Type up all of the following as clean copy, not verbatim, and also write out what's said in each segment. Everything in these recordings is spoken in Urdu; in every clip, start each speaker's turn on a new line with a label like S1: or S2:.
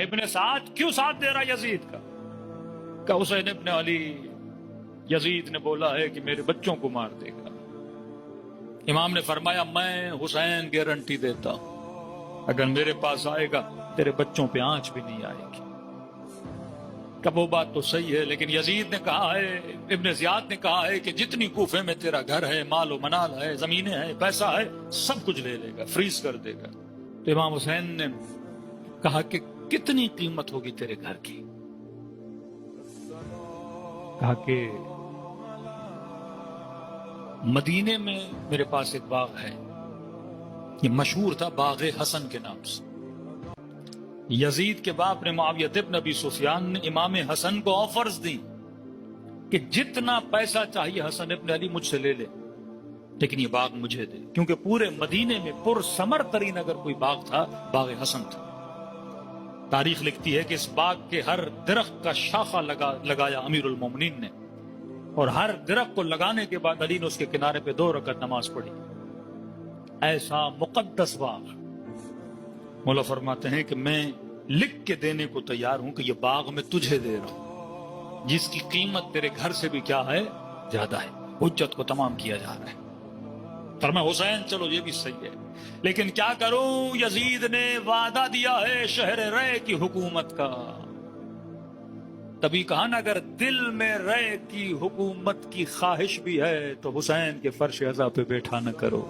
S1: ابن سعد کیوں ساتھ دے رہا یزید کا؟ کہ حسین ابن علی یزید نے بولا ہے کہ میرے بچوں کو مار دے گا۔ امام نے فرمایا میں حسین گارنٹی دیتا ہوں اگر میرے پاس آئے گا تیرے بچوں پہ آنچ بھی نہیں آئے گی۔ کہ وہ بات تو صحیح ہے، لیکن یزید نے کہا ہے، ابن زیاد نے کہا ہے کہ جتنی کوفے میں تیرا گھر ہے، مال و منال ہے، زمینیں ہیں، پیسہ ہے، سب کچھ لے لے گا، فریز کر دے گا۔ تو امام حسین نے کہا کہ کتنی قیمت ہوگی تیرے گھر کی؟ کہا کہ مدینے میں میرے پاس ایک باغ ہے، یہ مشہور تھا باغ حسن کے نام سے۔ یزید کے باپ نے معاویہ ابن ابی سفیان نے امام حسن کو آفرز دی کہ جتنا پیسہ چاہیے حسن ابن علی مجھ سے لے لے، لیکن یہ باغ مجھے دے، کیونکہ پورے مدینے میں پر ثمر ترین اگر کوئی باغ تھا باغ حسن تھا۔ تاریخ لکھتی ہے کہ اس باغ کے ہر درخت کا شاخہ لگایا امیر المومنین نے، اور ہر درخت کو لگانے کے بعد علی نے اس کے کنارے پہ 2 رکعت نماز پڑھی۔ ایسا مقدس باغ، مولا فرماتے ہیں کہ میں لکھ کے دینے کو تیار ہوں کہ یہ باغ میں تجھے دے رہا ہوں جس کی قیمت تیرے گھر سے بھی کیا ہے، زیادہ ہے۔ حجت کو تمام کیا جا رہا ہے۔ فرمایا حسین چلو یہ بھی صحیح ہے، لیکن کیا کروں، یزید نے وعدہ دیا ہے شہر رے کی حکومت کا۔ تبھی کہا نا اگر دل میں رے کی حکومت کی خواہش بھی ہے تو حسین کے فرش عزا پہ بیٹھا نہ کرو۔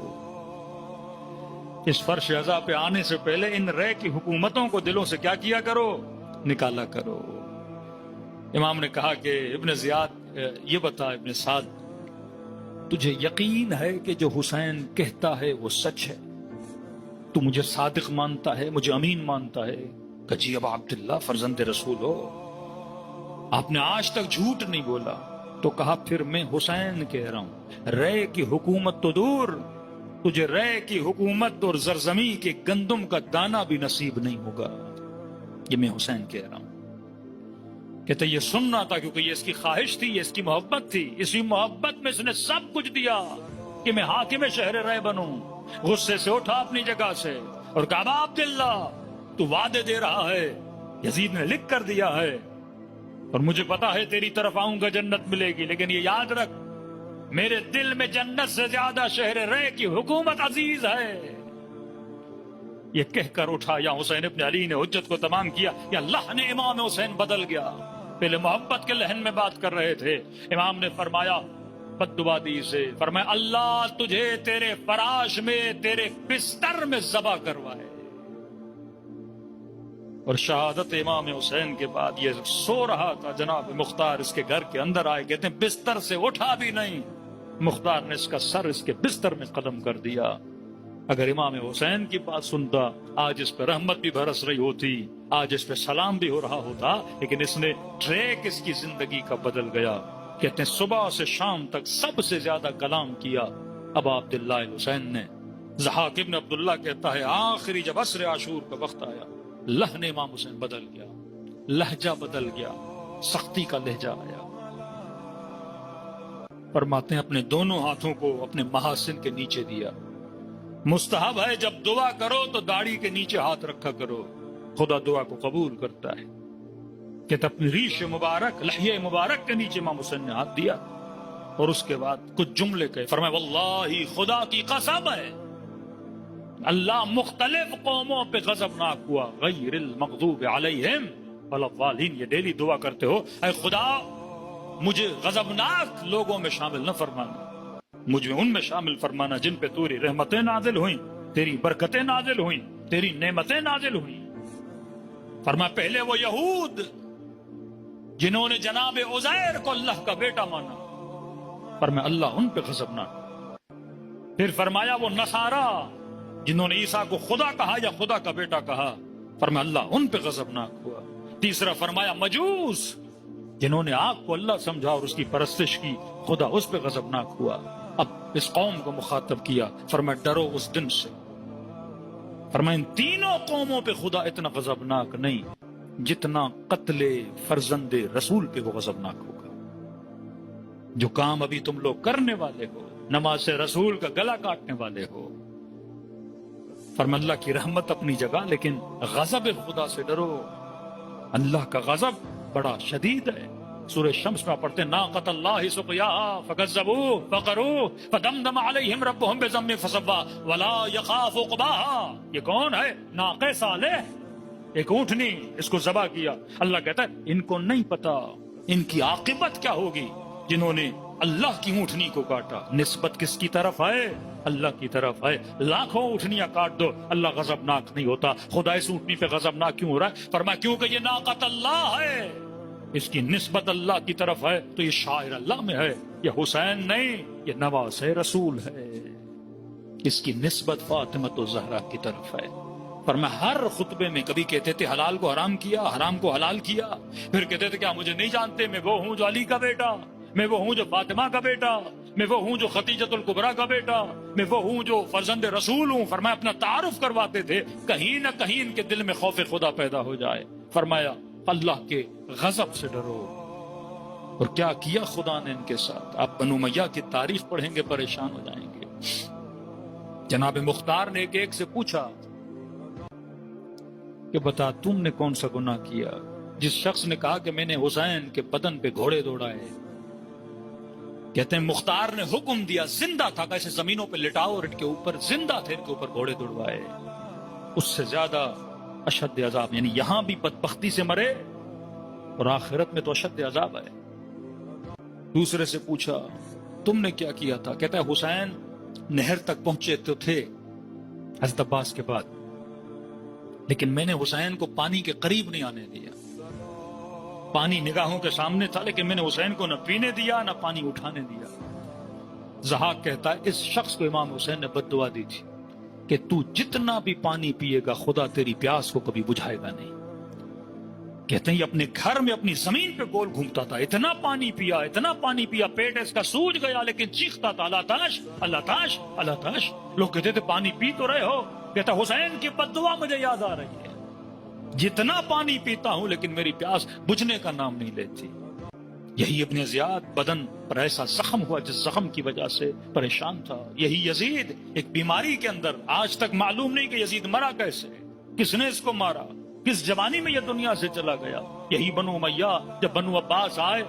S1: اس فرش عزا پہ آنے سے پہلے ان رے کی حکومتوں کو دلوں سے کیا کیا کرو، نکالا کرو۔ امام نے کہا کہ ابن زیاد یہ بتا ابن سعد، تجھے یقین ہے کہ جو حسین کہتا ہے وہ سچ ہے؟ تو مجھے صادق مانتا ہے، مجھے امین مانتا ہے؟ کہ جی ابا عبداللہ فرزند رسول ہو، آپ نے آج تک جھوٹ نہیں بولا۔ تو کہا پھر میں حسین کہہ رہا ہوں، رے کی حکومت تو دور، تجھے رے کی حکومت اور زرزمی کے گندم کا دانہ بھی نصیب نہیں ہوگا۔ یہ میں حسین کہہ رہا ہوں۔ کہتے یہ سننا تھا کیونکہ یہ اس کی خواہش تھی، یہ اس کی محبت تھی، اسی محبت میں اس نے سب کچھ دیا کہ میں حاکم شہر رے بنوں۔ غصے سے اٹھا اپنی جگہ سے اور کہا عبداللہ تو وعدے دے رہا ہے، یزید نے لکھ کر دیا ہے، اور مجھے پتا ہے تیری طرف آؤں گا جنت ملے گی، لیکن یہ یاد رکھ میرے دل میں جنت سے زیادہ شہر رے کی حکومت عزیز ہے۔ یہ کہہ کر اٹھا یا حسین ابن علی نے حجت کو تمام کیا یا لحن امام حسین بدل گیا۔ پہلے محبت کے لحن میں بات کر رہے تھے، امام نے فرمایا بددعا دی سے، فرمایا اللہ تجھے تیرے فراش میں، تیرے بستر میں ذبح کروائے۔ اور شہادت امام حسین کے بعد یہ سو رہا تھا، جناب مختار اس کے گھر کے اندر آئے، کہتے ہیں بستر سے اٹھا بھی نہیں، مختار نے اس کا سر اس کے بستر میں قدم کر دیا۔ اگر امام حسین کی بات سنتا آج اس پہ رحمت بھی برس رہی ہوتی، آج اس پہ سلام بھی ہو رہا ہوتا، لیکن اس نے ٹریک اس کی زندگی کا بدل گیا۔ کہتے ہیں صبح سے شام تک سب سے زیادہ کلام کیا ابا عبداللہ حسین نے۔ ضحاک ابن عبداللہ کہتا ہے آخری جب عصر عاشور کا وقت آیا، لہن امام حسین بدل گیا، لہجہ بدل گیا، سختی کا لہجہ آیا۔ فرماتے ہیں اپنے دونوں ہاتھوں کو اپنے محاسن کے نیچے دیا۔ مستحب ہے جب دعا کرو تو داڑھی کے نیچے ہاتھ رکھا کرو، خدا دعا کو قبول کرتا ہے۔ کہ اپنی ریش مبارک، لحیہ مبارک کے نیچے امام حسین نے ہاتھ دیا، اور اس کے بعد کچھ جملے کہے، فرمایا واللہ خدا کی قسم ہے اللہ مختلف قوموں پہ غضبناک ہوا، غیر المغضوب علیہم ولا الضالین۔ یہ ڈیلی دعا کرتے ہو، اے خدا مجھے غضبناک لوگوں میں شامل نہ فرمانا، مجھے ان میں شامل فرمانا جن پہ تیری رحمتیں نازل ہوئیں، تیری برکتیں نازل ہوئیں، تیری نعمتیں نازل ہوئیں۔ فرمایا پہلے وہ یہود جنہوں نے جناب عزیر کو اللہ کا بیٹا مانا، فرمایا اللہ ان پہ غضبناک۔ پھر فرمایا وہ نصارا جنہوں نے عیسیٰ کو خدا کہا یا خدا کا بیٹا کہا، فرمایا اللہ ان پہ غضبناک ہوا۔ تیسرا فرمایا مجوس جنہوں نے آگ کو اللہ سمجھا اور اس کی پرستش کی، خدا اس پہ غضبناک ہوا۔ اب اس قوم کو مخاطب کیا، فرمایا ڈرو اس دن سے، فرمایا ان تینوں قوموں پہ خدا اتنا غضبناک نہیں جتنا قتل فرزند رسول پہ وہ غضبناک ہوگا۔ جو کام ابھی تم لوگ کرنے والے ہو، نماز سے رسول کا گلا کاٹنے والے ہو، فرمایا اللہ کی رحمت اپنی جگہ، لیکن غضب خدا سے ڈرو۔ اللہ کا غضب بڑا شدید ہے. سورہ شمس میں پڑھتے ہیں ناقۃ اللہ سقیاها فکذبوا فقروا فدمدم علیہم ربهم بذنبهم فسوا ولا یخاف عقباها. یہ کون ہے؟ ناقہ صالح، ایک اونٹنی، اس کو ذبح کیا. اللہ کہتا ہے ان کو نہیں پتا ان کی عاقبت کیا ہوگی جنہوں نے اللہ کی اونٹنی کو کاٹا. نسبت کس کی طرف ہے؟ اللہ کی طرف ہے. لاکھوں اونٹنیاں کاٹ دو، اللہ غضبناک نہیں ہوتا. خدا اس اونٹنی پہ غضبناک کیوں ہو رہا ہے؟ فرمایا کیونکہ یہ ناقۃ اللہ ہے، اس کی نسبت اللہ کی طرف ہے تو یہ شاعر اللہ میں ہے. یہ حسین نہیں، یہ نواز رسول ہے. اس کی نسبت فاطمہ الزہرا کی طرف ہے. فرمایا ہر خطبے میں کبھی کہتے تھے حلال کو حرام کیا، حرام کو حلال کیا، پھر کہتے تھے کیا مجھے نہیں جانتے میں وہ ہوں جو علی کا بیٹا، میں وہ ہوں جو فاطمہ کا بیٹا، میں وہ ہوں جو خدیجۃ الکبریٰ کا بیٹا، میں وہ ہوں جو فرزند رسول ہوں. فرمایا اپنا تعارف کرواتے تھے کہیں نہ کہیں ان کے دل میں خوف خدا پیدا ہو جائے. فرمایا اللہ کے غضب سے ڈرو. اور کیا کیا خدا نے ان کے ساتھ؟ آپ بنو امیہ کی تاریخ پڑھیں گے پریشان ہو جائیں گے. جناب مختار نے ایک سے پوچھا کہ بتا تم نے کون سا گناہ کیا؟ جس شخص نے کہا کہ میں نے حسین کے بدن پہ گھوڑے دوڑائے. کہتے ہیں مختار نے حکم دیا، زندہ تھا کیسے زمینوں پہ لٹاؤ اور ان کے اوپر زندہ تھے ان کے اوپر گھوڑے دوڑوائے. اس سے زیادہ اشد عذاب، یعنی یہاں بھی بدبختی سے مرے اور آخرت میں تو اشد عذاب ہے. دوسرے سے پوچھا تم نے کیا کیا تھا؟ کہتا ہے حسین نہر تک پہنچے تو تھے حضرت عباس کے بعد، لیکن میں نے حسین کو پانی کے قریب نہیں آنے دیا. پانی نگاہوں کے سامنے تھا لیکن میں نے حسین کو نہ پینے دیا نہ پانی اٹھانے دیا. ضحاک کہتا ہے اس شخص کو امام حسین نے بد دعا دی تھی کہ تو جتنا بھی پانی پیے گا خدا تیری پیاس کو کبھی بجھائے گا نہیں. کہتے ہیں یہ اپنے گھر میں اپنی زمین پہ گول گھومتا تھا، اتنا پانی پیا اتنا پانی پیا، پیٹ اس کا سوج گیا لیکن چیختا تھا اللہ تاش اللہ تاش اللہ تاش. لوگ کہتے تھے پانی پی تو رہے ہو، کہتا حسین کی بد دعا مجھے یاد آ رہی ہے، جتنا پانی پیتا ہوں لیکن میری پیاس بجھنے کا نام نہیں لیتی. یہی ابن زیاد بدن پر ایسا زخم ہوا جس زخم کی وجہ سے پریشان تھا. یہی یزید ایک بیماری کے اندر، آج تک معلوم نہیں کہ یزید مرا کیسے، کس نے اس کو مارا، کس جوانی میں یہ دنیا سے چلا گیا. یہی بنو امیہ جب بنو عباس آئے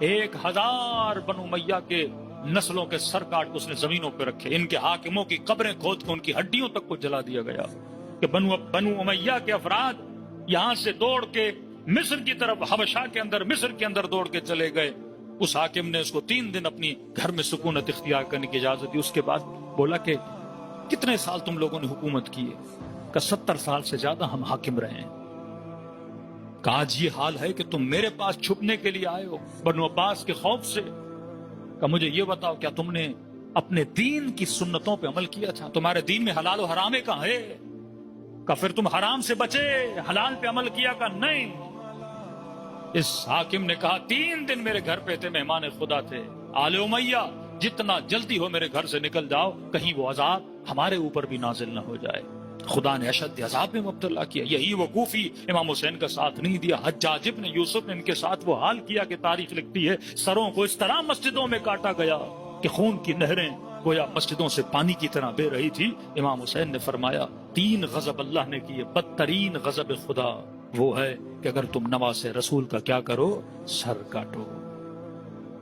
S1: 1000 بنو امیہ کے نسلوں کے سر کاٹ کو اس نے زمینوں پہ رکھے. ان کے حاکموں کی قبریں کھود کے ان کی ہڈیوں تک کو جلا دیا گیا کہ بنو امیہ کے افراد یہاں سے دوڑ کے مصر کی طرف، حبشہ کے اندر مصر کے اندر دوڑ کے چلے گئے. اس حاکم نے اس کو 3 دن اپنی گھر میں سکونت اختیار کرنے کی اجازت دی. اس کے بعد بولا کہ کتنے سال تم لوگوں نے حکومت کی ہے؟ کہ 70 سال سے زیادہ ہم حاکم رہے ہیں. کہ آج یہ حال ہے کہ تم میرے پاس چھپنے کے لیے آئے ہو بنو عباس کے خوف سے. کہ مجھے یہ بتاؤ کیا تم نے اپنے دین کی سنتوں پہ عمل کیا تھا؟ تمہارے دین میں حلال و حرام کہاں ہے؟ کہ پھر تم حرام سے بچے حلال پہ عمل کیا کہ نہیں؟ اس حاکم نے کہا 3 دن میرے گھر پہ تھے، مہمان خدا تھے. آل امیہ جتنا جلدی ہو میرے گھر سے نکل جاؤ، کہیں وہ عذاب ہمارے اوپر بھی نازل نہ ہو جائے. خدا نے اشد عذاب میں مبتلا کیا. یہی وقوفی امام حسین کا ساتھ نہیں دیا. حجاج ابن یوسف نے ان کے ساتھ وہ حال کیا کہ تاریخ لکھتی ہے سروں کو اس طرح مسجدوں میں کاٹا گیا کہ خون کی نہریں گویا مسجدوں سے پانی کی طرح بہ رہی تھی. امام حسین نے فرمایا 3 غضب اللہ نے کیے، بدترین غضب خدا وہ ہے کہ اگر تم نواز رسول کا کیا کرو، سر کاٹو.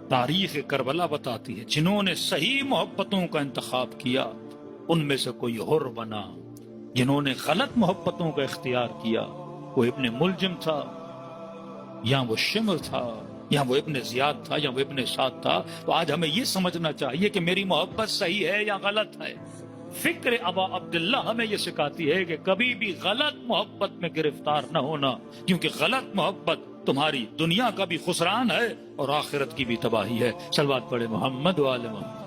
S1: تاریخ کربلا بتاتی ہے جنہوں نے صحیح محبتوں کا انتخاب کیا ان میں سے کوئی حر بنا، جنہوں نے غلط محبتوں کا اختیار کیا وہ ابن ملجم تھا یا وہ شمر تھا یا وہ ابن زیاد تھا یا وہ ابن سعد تھا. تو آج ہمیں یہ سمجھنا چاہیے کہ میری محبت صحیح ہے یا غلط ہے. فکر ابا عبداللہ ہمیں یہ سکھاتی ہے کہ کبھی بھی غلط محبت میں گرفتار نہ ہونا، کیونکہ غلط محبت تمہاری دنیا کا بھی خسران ہے اور آخرت کی بھی تباہی ہے. صلوات پڑھے محمد و آل محمد.